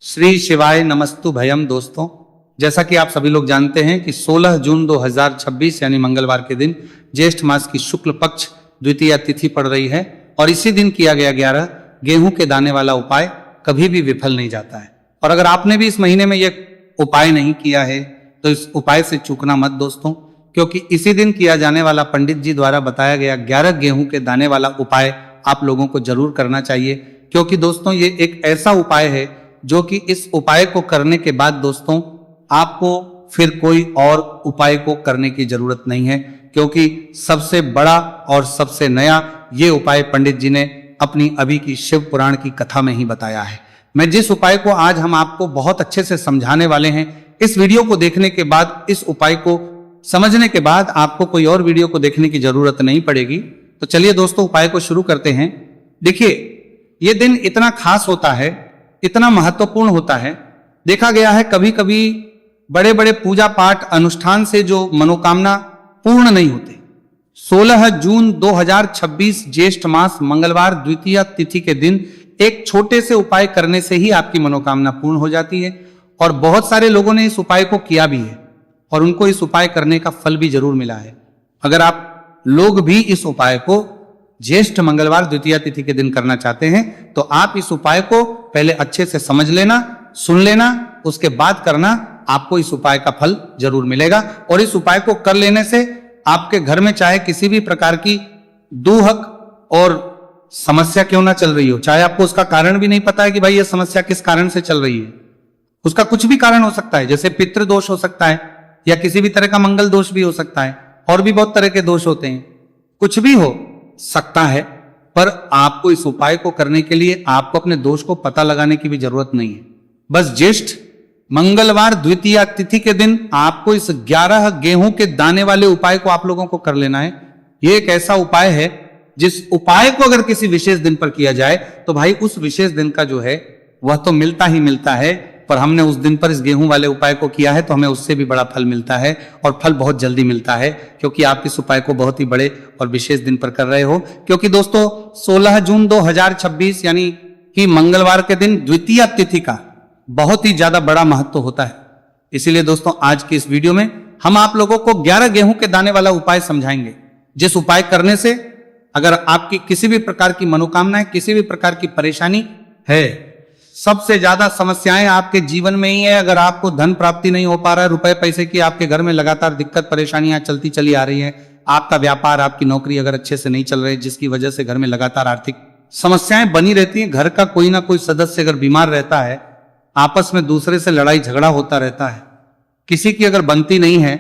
श्री शिवाय नमस्तु भयम। दोस्तों, जैसा कि आप सभी लोग जानते हैं कि 16 जून 2026 यानी मंगलवार के दिन ज्येष्ठ मास की शुक्ल पक्ष द्वितीया तिथि पड़ रही है और इसी दिन किया गया 11 गेहूं के दाने वाला उपाय कभी भी विफल नहीं जाता है। और अगर आपने भी इस महीने में यह उपाय नहीं किया है तो इस उपाय से चूकना मत दोस्तों, क्योंकि इसी दिन किया जाने वाला पंडित जी द्वारा बताया गया 11 गेहूं के दाने वाला उपाय आप लोगों को जरूर करना चाहिए। क्योंकि दोस्तों ये एक ऐसा उपाय है जो कि इस उपाय को करने के बाद दोस्तों आपको फिर कोई और उपाय को करने की जरूरत नहीं है, क्योंकि सबसे बड़ा और सबसे नया ये उपाय पंडित जी ने अपनी अभी की शिव पुराण की कथा में ही बताया है। मैं जिस उपाय को आज हम आपको बहुत अच्छे से समझाने वाले हैं, इस वीडियो को देखने के बाद, इस उपाय को समझने के बाद आपको कोई और वीडियो को देखने की जरूरत नहीं पड़ेगी। तो चलिए दोस्तों उपाय को शुरू करते हैं। देखिए, ये दिन इतना खास होता है, इतना महत्वपूर्ण होता है। देखा गया है कभी कभी बड़े बड़े पूजा पाठ अनुष्ठान से जो मनोकामना पूर्ण नहीं होते। 16 जून 2026 ज्येष्ठ मास मंगलवार द्वितीया तिथि के दिन एक छोटे से उपाय करने से ही आपकी मनोकामना पूर्ण हो जाती है। और बहुत सारे लोगों ने इस उपाय को किया भी है और उनको इस उपाय करने का फल भी जरूर मिला है। अगर आप लोग भी इस उपाय को ज्येष्ठ मंगलवार द्वितीया तिथि के दिन करना चाहते हैं तो आप इस उपाय को पहले अच्छे से समझ लेना, सुन लेना, उसके बाद करना। आपको इस उपाय का फल जरूर मिलेगा। और इस उपाय को कर लेने से आपके घर में चाहे किसी भी प्रकार की दुहक और समस्या क्यों ना चल रही हो, चाहे आपको उसका कारण भी नहीं पता है कि भाई ये समस्या किस कारण से चल रही है, उसका कुछ भी कारण हो सकता है। जैसे पितृ दोष हो सकता है या किसी भी तरह का मंगल दोष भी हो सकता है, और भी बहुत तरह के दोष होते हैं, कुछ भी हो सकता है। पर आपको इस उपाय को करने के लिए आपको अपने दोष को पता लगाने की भी जरूरत नहीं है। बस ज्येष्ठ मंगलवार द्वितीया तिथि के दिन आपको इस 11 गेहूं के दाने वाले उपाय को आप लोगों को कर लेना है। यह एक ऐसा उपाय है जिस उपाय को अगर किसी विशेष दिन पर किया जाए तो भाई उस विशेष दिन का जो है वह तो मिलता ही मिलता है। पर हमने उस दिन पर इस गेहूं वाले उपाय को किया है तो हमें उससे भी बड़ा फल मिलता है, और फल बहुत जल्दी मिलता है, क्योंकि आप इस उपाय को बहुत ही बड़े और विशेष दिन पर कर रहे हो। क्योंकि दोस्तों 16 जून 2026 यानी कि मंगलवार के दिन द्वितीया तिथि का बहुत ही ज्यादा बड़ा महत्व होता है। इसीलिए दोस्तों आज की इस वीडियो में हम आप लोगों को 11 गेहूं के दाने वाला उपाय समझाएंगे, जिस उपाय करने से अगर आपकी किसी भी प्रकार की मनोकामना है, किसी भी प्रकार की परेशानी है, सबसे ज्यादा समस्याएं आपके जीवन में ही है। अगर आपको धन प्राप्ति नहीं हो पा रहा है, रुपए पैसे की आपके घर में लगातार दिक्कत परेशानियां चलती चली आ रही है, आपका व्यापार, आपकी नौकरी अगर अच्छे से नहीं चल रही, जिसकी वजह से घर में लगातार आर्थिक समस्याएं बनी रहती हैं, घर का कोई ना कोई सदस्य अगर बीमार रहता है, आपस में दूसरे से लड़ाई झगड़ा होता रहता है, किसी की अगर बनती नहीं है,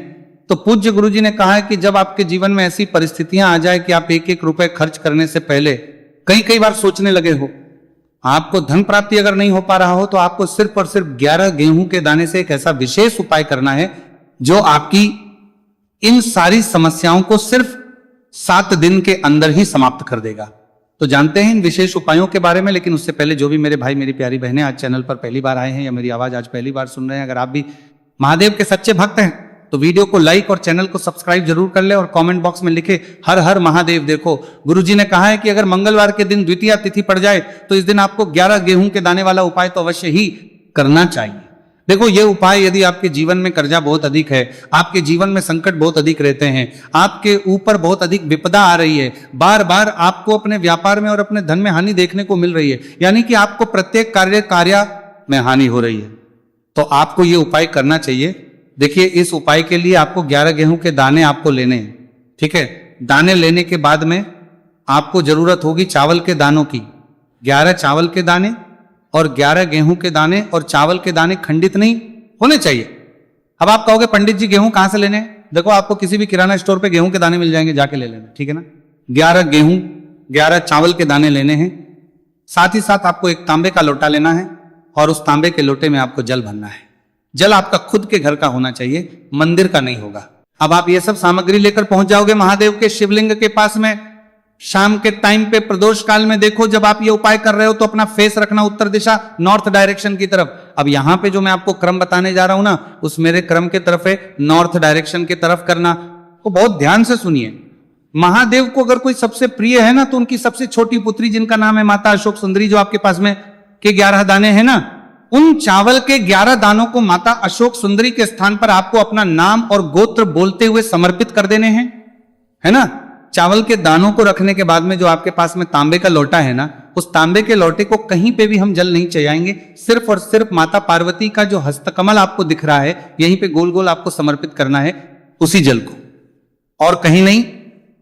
तो पूज्य गुरु जी ने कहा है कि जब आपके जीवन में ऐसी परिस्थितियां आ जाए कि आप एक एक रुपए खर्च करने से पहले कई बार सोचने लगे हो, आपको धन प्राप्ति अगर नहीं हो पा रहा हो, तो आपको सिर्फ और सिर्फ 11 गेहूं के दाने से एक ऐसा विशेष उपाय करना है जो आपकी इन सारी समस्याओं को सिर्फ 7 दिन के अंदर ही समाप्त कर देगा। तो जानते हैं इन विशेष उपायों के बारे में। लेकिन उससे पहले जो भी मेरे भाई मेरी प्यारी बहनें आज चैनल पर पहली बार आए हैं या मेरी आवाज आज पहली बार सुन रहे हैं, अगर आप भी महादेव के सच्चे भक्त हैं तो वीडियो को लाइक और चैनल को सब्सक्राइब जरूर कर ले और कमेंट बॉक्स में लिखे हर हर महादेव। देखो, गुरुजी ने कहा है कि अगर मंगलवार के दिन द्वितीया तिथि पड़ जाए तो इस दिन आपको 11 गेहूं के दाने वाला उपाय तो अवश्य ही करना चाहिए। देखो, ये उपाय यदि आपके जीवन में कर्जा बहुत अधिक है, आपके जीवन में संकट बहुत अधिक रहते हैं, आपके ऊपर बहुत अधिक विपदा आ रही है, बार बार आपको अपने व्यापार में और अपने धन में हानि देखने को मिल रही है, यानी कि आपको प्रत्येक कार्य में हानि हो रही है, तो आपको ये उपाय करना चाहिए। देखिए, इस उपाय के लिए आपको 11 गेहूं के दाने आपको लेने हैं, ठीक है। दाने लेने के बाद में आपको जरूरत होगी चावल के दानों की। 11 चावल के दाने और 11 गेहूं के दाने, और चावल के दाने खंडित नहीं होने चाहिए। अब आप कहोगे पंडित जी गेहूं कहां से लेने हैं? देखो, आपको किसी भी किराना स्टोर पे गेहूं के दाने मिल जाएंगे, जाके ले लेना, ठीक है ना। 11 गेहूं 11 चावल के दाने लेने हैं। साथ ही साथ आपको एक तांबे का लोटा लेना है और उस तांबे के लोटे में आपको जल भरना है। जल आपका खुद के घर का होना चाहिए, मंदिर का नहीं होगा। अब आप ये सब सामग्री लेकर पहुंच जाओगे महादेव के शिवलिंग के पास में। शाम के टाइम पे प्रदोष काल में देखो, जब आप ये उपाय कर रहे हो तो अपना फेस रखना उत्तर दिशा, नॉर्थ डायरेक्शन की तरफ। अब यहां पे जो मैं आपको क्रम बताने जा रहा हूं ना, उस मेरे क्रम के तरफ है नॉर्थ डायरेक्शन की तरफ करना। तो बहुत ध्यान से सुनिए। महादेव को अगर कोई सबसे प्रिय है ना, तो उनकी सबसे छोटी पुत्री जिनका नाम है माता अशोक सुंदरी, जो आपके पास में के 11 दाने हैं ना, उन चावल के 11 दानों को माता अशोक सुंदरी के स्थान पर आपको अपना नाम और गोत्र बोलते हुए समर्पित कर देने हैं, है ना। चावल के दानों को रखने के बाद में जो आपके पास में तांबे का लोटा है ना, उस तांबे के लोटे को कहीं पे भी हम जल नहीं चढ़ाएंगे, सिर्फ और सिर्फ माता पार्वती का जो हस्तकमल आपको दिख रहा है यहीं पे गोल गोल आपको समर्पित करना है उसी जल को, और कहीं नहीं,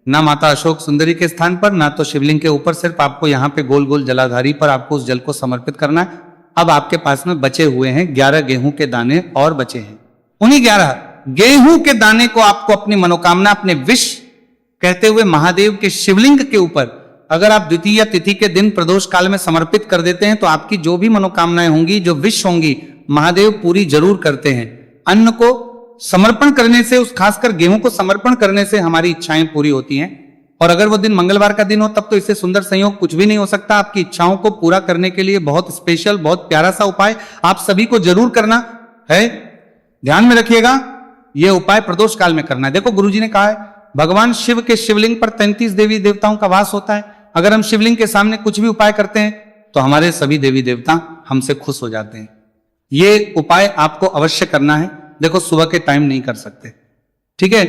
ना माता अशोक सुंदरी के स्थान पर, ना तो शिवलिंग के ऊपर, सिर्फ आपको यहाँ पे गोल गोल जलाधारी पर आपको उस जल को समर्पित करना है। अब आपके पास में बचे हुए हैं 11 गेहूं के दाने और बचे हैं। उन्हीं 11 गेहूं के दाने को आपको अपनी मनोकामना, अपने विश कहते हुए महादेव के शिवलिंग के ऊपर अगर आप द्वितीय तिथि के दिन प्रदोष काल में समर्पित कर देते हैं तो आपकी जो भी मनोकामनाएं होंगी, जो विश होंगी, महादेव पूरी जरूर करते हैं। अन्न को समर्पण करने से, उस खासकर गेहूं को समर्पण करने से हमारी इच्छाएं पूरी होती हैं। और अगर वो दिन मंगलवार का दिन हो तब तो इससे सुंदर संयोग कुछ भी नहीं हो सकता। आपकी इच्छाओं को पूरा करने के लिए बहुत स्पेशल, बहुत प्यारा सा उपाय आप सभी को जरूर करना है। ध्यान में रखिएगा, यह उपाय प्रदोष काल में करना है। देखो गुरुजी ने कहा है भगवान शिव के शिवलिंग पर 33 देवी देवताओं का वास होता है। अगर हम शिवलिंग के सामने कुछ भी उपाय करते हैं तो हमारे सभी देवी देवता हमसे खुश हो जाते हैं। ये उपाय आपको अवश्य करना है। देखो सुबह के टाइम नहीं कर सकते, ठीक है।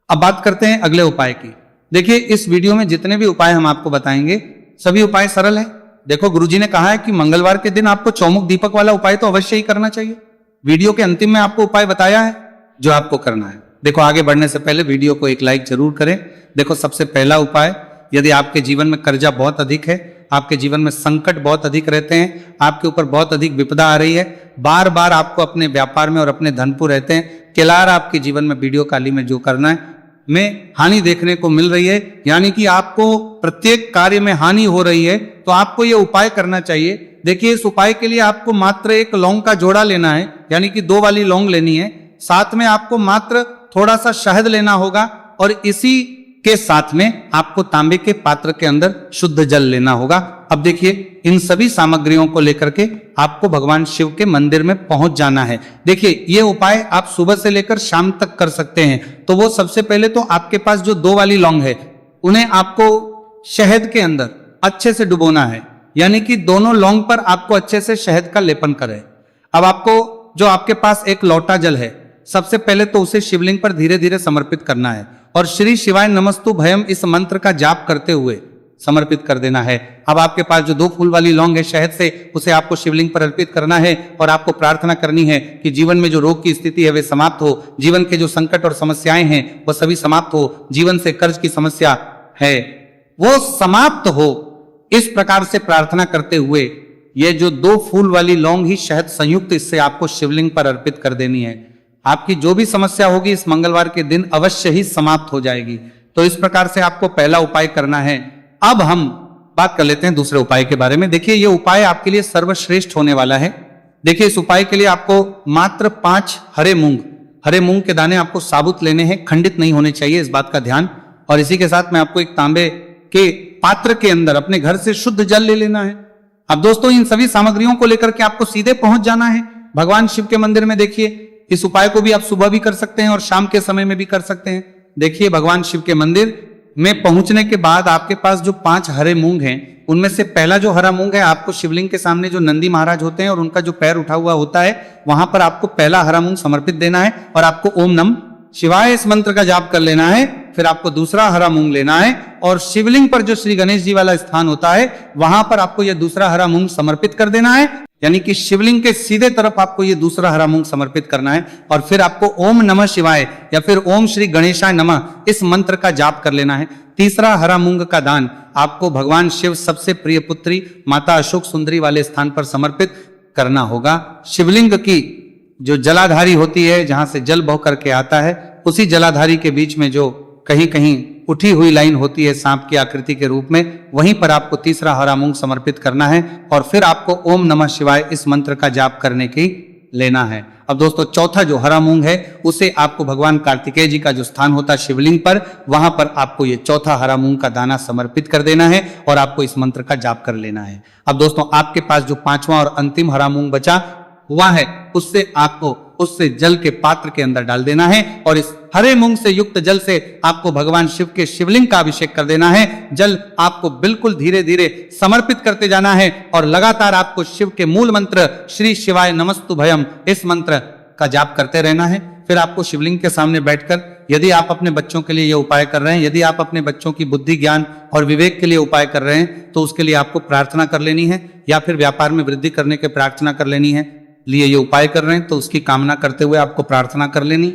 अब बात करते हैं अगले उपाय की। देखिए इस वीडियो में जितने भी उपाय हम आपको बताएंगे सभी उपाय सरल है। देखो गुरुजी ने कहा है कि मंगलवार के दिन आपको चौमुख दीपक वाला उपाय तो अवश्य ही करना चाहिए। वीडियो के अंतिम में आपको उपाय बताया है जो आपको करना है। देखो आगे बढ़ने से पहले वीडियो को एक लाइक जरूर करें। देखो सबसे पहला उपाय, यदि आपके जीवन में कर्जा बहुत अधिक है, आपके जीवन में संकट बहुत अधिक रहते हैं, आपके ऊपर बहुत अधिक विपदा आ रही है, बार बार आपको अपने व्यापार में और अपने धनपुर रहते हैं, किलार आपके जीवन में वीडियो काली में जो करना है में हानि देखने को मिल रही है, यानी कि आपको प्रत्येक कार्य में हानि हो रही है, तो आपको ये उपाय करना चाहिए। देखिए इस उपाय के लिए आपको मात्र एक लौंग का जोड़ा लेना है, यानी कि 2 वाली लौंग लेनी है। साथ में आपको मात्र थोड़ा सा शहद लेना होगा और इसी के साथ में आपको तांबे के पात्र के अंदर शुद्ध जल लेना होगा। अब देखिए इन सभी सामग्रियों को लेकर के आपको भगवान शिव के मंदिर में पहुंच जाना है। देखिए ये उपाय आप सुबह से लेकर शाम तक कर सकते हैं। तो वो सबसे पहले तो आपके पास जो 2 वाली लौंग है उन्हें आपको शहद के अंदर अच्छे से डुबोना है, यानी कि दोनों लौंग पर आपको अच्छे से शहद का लेपन करें। अब आपको जो आपके पास एक लोटा जल है, सबसे पहले तो उसे शिवलिंग पर धीरे धीरे समर्पित करना है और श्री शिवाय नमस्तु भयम इस मंत्र का जाप करते हुए समर्पित कर देना है। अब आपके पास जो 2 फूल वाली लौंग है शहद से, उसे आपको शिवलिंग पर अर्पित करना है और आपको प्रार्थना करनी है कि जीवन में जो रोग की स्थिति है वे समाप्त हो, जीवन के जो संकट और समस्याएं हैं वो सभी समाप्त हो, जीवन से कर्ज की समस्या है वो समाप्त हो। इस प्रकार से प्रार्थना करते हुए ये जो 2 फूल वाली लौंग ही शहद संयुक्त इससे आपको शिवलिंग पर अर्पित कर देनी है। आपकी जो भी समस्या होगी इस मंगलवार के दिन अवश्य ही समाप्त हो जाएगी। तो इस प्रकार से आपको पहला उपाय करना है। अब हम बात कर लेते हैं दूसरे उपाय के बारे में। देखिए ये उपाय आपके लिए सर्वश्रेष्ठ होने वाला है। देखिए इस उपाय के लिए आपको मात्र 5 हरे मूंग के दाने आपको साबुत लेने हैं, खंडित नहीं होने चाहिए, इस बात का ध्यान। और इसी के साथ में आपको एक तांबे के पात्र के अंदर अपने घर से शुद्ध जल ले लेना है। अब दोस्तों इन सभी सामग्रियों को लेकर के आपको सीधे पहुंच जाना है भगवान शिव के मंदिर में। देखिए इस उपाय को भी आप सुबह भी कर सकते हैं और शाम के समय में भी कर सकते हैं। देखिए भगवान शिव के मंदिर में पहुंचने के बाद आपके पास जो 5 हरे मूंग हैं उनमें से पहला जो हरा मूंग है आपको शिवलिंग के सामने जो नंदी महाराज होते हैं और उनका जो पैर उठा हुआ होता है वहां पर आपको पहला हरा मूंग समर्पित देना है और आपको ओम नमः शिवाय इस मंत्र का जाप कर लेना है। फिर आपको दूसरा हरा मूंग लेना है और शिवलिंग पर जो श्री गणेश जी वाला स्थान होता है वहां पर आपको यह दूसरा हरा मूंग समर्पित कर देना है, यानी कि शिवलिंग के सीधे तरफ आपको ये दूसरा हरा मूंग समर्पित करना है। और फिर आपको ओम नमः शिवाय या फिर ओम श्री गणेशाय नमः इस मंत्र का जाप कर लेना है। तीसरा हरा मूंग का दान आपको भगवान शिव सबसे प्रिय पुत्री माता अशोक सुंदरी वाले स्थान पर समर्पित करना होगा। शिवलिंग की जो जलाधारी होती है, जहां से जल बह करके आता है, उसी जलाधारी के बीच में जो कहीं कहीं उठी हुई लाइन होती है सांप की आकृति के रूप में, वहीं पर आपको तीसरा हरा मूंग समर्पित करना है और फिर आपको ओम नमः शिवाय इस मंत्र का जाप करने की लेना है। अब दोस्तों चौथा जो हरा मूंग है उसे आपको भगवान कार्तिकेय जी का जो स्थान होता है शिवलिंग पर, वहां पर आपको ये चौथा हरा मूंग का दाना समर्पित कर देना है और आपको इस मंत्र का जाप कर लेना है। अब दोस्तों आपके पास जो 5वां और अंतिम हरा मूंग बचा हुआ है उससे आपको उससे जल के पात्र के अंदर डाल देना है और इस हरे मूंग से युक्त जल से आपको भगवान शिव के शिवलिंग का अभिषेक कर देना है। जल आपको बिल्कुल धीरे धीरे समर्पित करते जाना है और लगातार आपको शिव के मूल मंत्र श्री शिवाय नमस्तुभयम इस मंत्र का जाप करते रहना है। फिर आपको शिवलिंग के सामने बैठकर, यदि आप अपने बच्चों के लिए ये उपाय कर रहे हैं, यदि आप अपने बच्चों की बुद्धि ज्ञान और विवेक के लिए उपाय कर रहे हैं, तो उसके लिए आपको प्रार्थना कर लेनी है, या फिर व्यापार में वृद्धि करने के प्रार्थना कर लेनी है। लिए ये उपाय कर रहे हैं तो उसकी कामना करते हुए आपको प्रार्थना कर लेनी,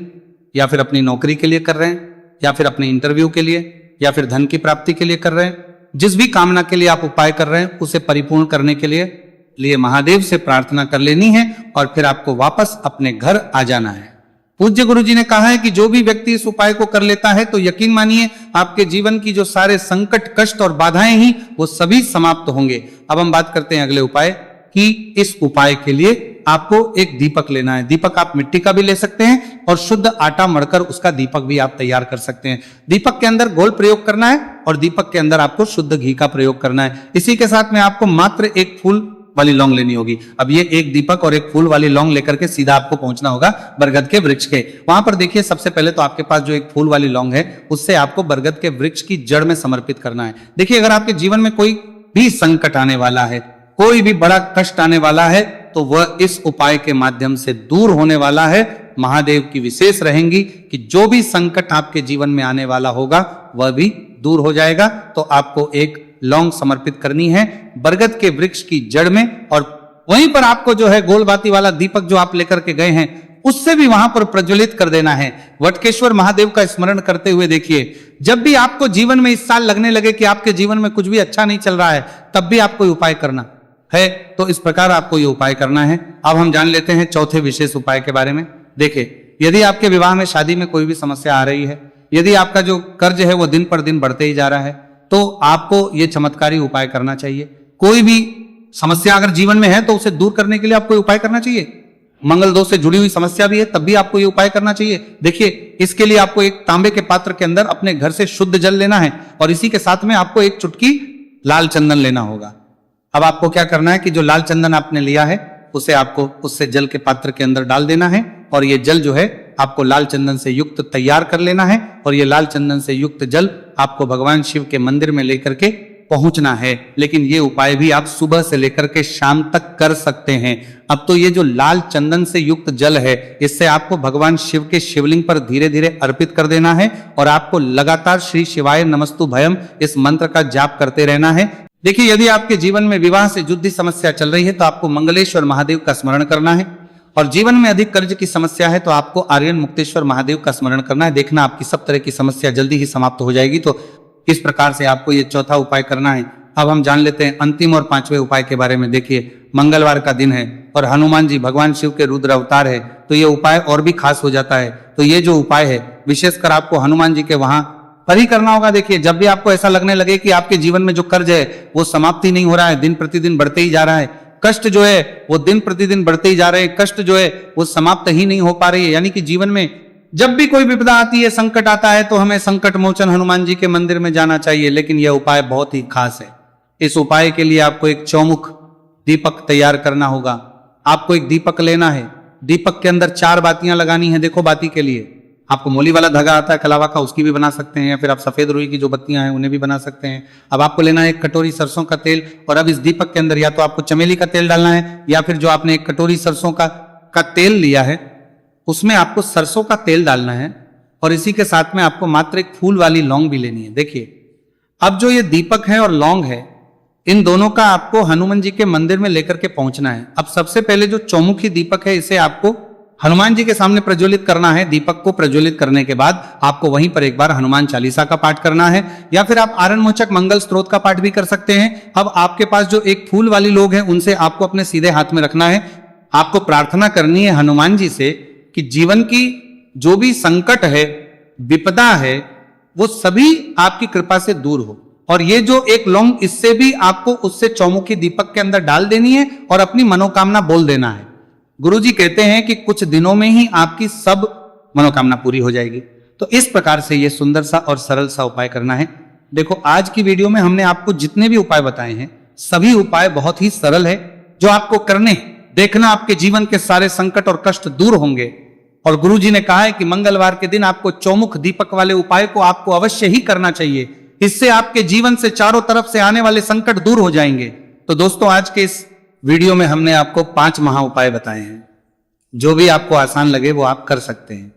या फिर अपनी नौकरी के लिए कर रहे हैं, या फिर अपने इंटरव्यू के लिए, या फिर धन की प्राप्ति के लिए कर रहे हैं। जिस भी कामना के लिए आप उपाय कर रहे हैं उसे परिपूर्ण करने के लिए महादेव से प्रार्थना कर लेनी है और फिर आपको वापस अपने घर आ जाना है। पूज्य गुरु जी ने कहा है कि जो भी व्यक्ति इस उपाय को कर लेता है तो यकीन मानिए आपके जीवन की जो सारे संकट, कष्ट और बाधाएं ही वो सभी समाप्त होंगे। अब हम बात करते हैं अगले उपाय कि इस उपाय के लिए आपको एक दीपक लेना है। दीपक आप मिट्टी का भी ले सकते हैं और शुद्ध आटा मढ़कर उसका दीपक भी आप तैयार कर सकते हैं। दीपक के अंदर गोल प्रयोग करना है और दीपक के अंदर आपको शुद्ध घी का प्रयोग करना है। इसी के साथ में आपको मात्र एक फूल वाली लौंग लेनी होगी। अब ये एक दीपक और एक फूल वाली लौंग लेकर के सीधा आपको पहुंचना होगा बरगद के वृक्ष के। वहां पर देखिए, सबसे पहले तो आपके पास जो एक फूल वाली लौंग है उससे आपको बरगद के वृक्ष की जड़ में समर्पित करना है। देखिए, अगर आपके जीवन में कोई भी संकट आने वाला है, कोई भी बड़ा कष्ट आने वाला है, तो वह इस उपाय के माध्यम से दूर होने वाला है। महादेव की विशेष रहेंगी कि जो भी संकट आपके जीवन में आने वाला होगा वह भी दूर हो जाएगा। तो आपको एक लौंग समर्पित करनी है बरगद के वृक्ष की जड़ में, और वहीं पर आपको जो है गोलबाती वाला दीपक जो आप लेकर के गए हैं उससे भी वहां पर प्रज्वलित कर देना है। वटकेश्वर महादेव का स्मरण करते हुए देखिए, जब भी आपको जीवन में इस साल लगने लगे कि आपके जीवन में कुछ भी अच्छा नहीं चल रहा है, तब भी आपको उपाय करना है। तो इस प्रकार आपको ये उपाय करना है। अब हम जान लेते हैं चौथे विशेष उपाय के बारे में। देखिए, यदि आपके विवाह में, शादी में कोई भी समस्या आ रही है, यदि आपका जो कर्ज है वो दिन पर दिन बढ़ते ही जा रहा है, तो आपको ये चमत्कारी उपाय करना चाहिए। कोई भी समस्या अगर जीवन में है तो उसे दूर करने के लिए आपको उपाय करना चाहिए। मंगल दोष से जुड़ी हुई समस्या भी है तब भी आपको ये उपाय करना चाहिए। देखिए, इसके लिए आपको एक तांबे के पात्र के अंदर अपने घर से शुद्ध जल लेना है और इसी के साथ में आपको एक चुटकी लाल चंदन लेना होगा। अब आपको क्या करना है कि जो लाल चंदन आपने लिया है उसे आपको उससे जल के पात्र के अंदर डाल देना है और ये जल जो है आपको लाल चंदन से युक्त तैयार कर लेना है और ये लाल चंदन से युक्त जल आपको भगवान शिव के मंदिर में लेकर के पहुंचना है। लेकिन ये उपाय भी आप सुबह से लेकर के शाम तक कर सकते हैं। अब तो ये जो लाल चंदन से युक्त जल है, इससे आपको भगवान शिव के शिवलिंग पर धीरे धीरे अर्पित कर देना है और आपको लगातार श्री शिवाय नमस्तुभयम इस मंत्र का जाप करते रहना है। देखिए, यदि आपके जीवन में विवाह से जुड़ी समस्या चल रही है तो आपको मंगलेश्वर महादेव का स्मरण करना है, और जीवन में अधिक कर्ज की समस्या है तो आपको आर्यन मुक्तेश्वर महादेव का स्मरण करना है। देखना आपकी सब तरह की समस्या जल्दी ही समाप्त हो जाएगी। तो इस प्रकार से आपको ये चौथा उपाय करना है। अब हम जान लेते हैं अंतिम और पांचवें उपाय के बारे में। देखिए, मंगलवार का दिन है और हनुमान जी भगवान शिव के रुद्र अवतार है, तो ये उपाय और भी खास हो जाता है। तो ये जो उपाय है विशेषकर आपको हनुमान जी के वहां पर ही करना होगा। देखिए, जब भी आपको ऐसा लगने लगे कि आपके जीवन में जो कर्ज है वो समाप्ति नहीं हो रहा है, दिन प्रतिदिन बढ़ते ही जा रहा है, कष्ट जो है वो दिन प्रतिदिन बढ़ते ही जा रहे हैं, कष्ट जो है वो समाप्त ही नहीं हो पा रही है, यानी कि जीवन में जब भी कोई विपदा आती है, संकट आता है, तो हमें संकट मोचन हनुमान जी के मंदिर में जाना चाहिए। लेकिन यह उपाय बहुत ही खास है। इस उपाय के लिए आपको एक चौमुख दीपक तैयार करना होगा। आपको एक दीपक लेना है, दीपक के अंदर 4 बातियां लगानी है। देखो, बाती के लिए आपको मोली वाला धागा आता है कलावा का, उसकी भी बना सकते हैं, या फिर आप सफेद रुई की जो बत्तियां हैं उन्हें भी बना सकते हैं। अब आपको लेना है एक कटोरी सरसों का तेल, और अब इस दीपक के अंदर या तो आपको चमेली का तेल डालना है, या फिर जो आपने एक कटोरी सरसों का तेल लिया है उसमें आपको सरसों का तेल डालना है, और इसी के साथ में आपको मात्र एक फूल वाली लौंग भी लेनी है। देखिए, अब जो ये दीपक है और लौंग है, इन दोनों का आपको हनुमान जी के मंदिर में लेकर के पहुंचना है। अब सबसे पहले जो चौमुखी दीपक है इसे आपको हनुमान जी के सामने प्रज्वलित करना है। दीपक को प्रज्वलित करने के बाद आपको वहीं पर एक बार हनुमान चालीसा का पाठ करना है, या फिर आप आरण मोचक मंगल स्त्रोत का पाठ भी कर सकते हैं। अब आपके पास जो एक फूल वाली लोग हैं उनसे आपको अपने सीधे हाथ में रखना है। आपको प्रार्थना करनी है हनुमान जी से कि जीवन की जो भी संकट है, विपदा है, वो सभी आपकी कृपा से दूर हो। और ये जो एक लौंग, इससे भी आपको उससे चौमुखी दीपक के अंदर डाल देनी है और अपनी मनोकामना बोल देना है। गुरुजी कहते हैं कि कुछ दिनों में ही आपकी सब मनोकामना पूरी हो जाएगी। तो इस प्रकार से ये सुंदर सा और सरल सा उपाय करना है। देखो, आज की वीडियो में हमने आपको जितने भी उपाय बताए हैं, सभी उपाय बहुत ही सरल है। जो आपको करने देखना आपके जीवन के सारे संकट और कष्ट दूर होंगे। और गुरु जी ने कहा है कि मंगलवार के दिन आपको चौमुख दीपक वाले उपाय को आपको अवश्य ही करना चाहिए। इससे आपके जीवन से चारों तरफ से आने वाले संकट दूर हो जाएंगे। तो दोस्तों, आज के इस वीडियो में हमने आपको 5 महा उपाय बताए हैं। जो भी आपको आसान लगे वो आप कर सकते हैं।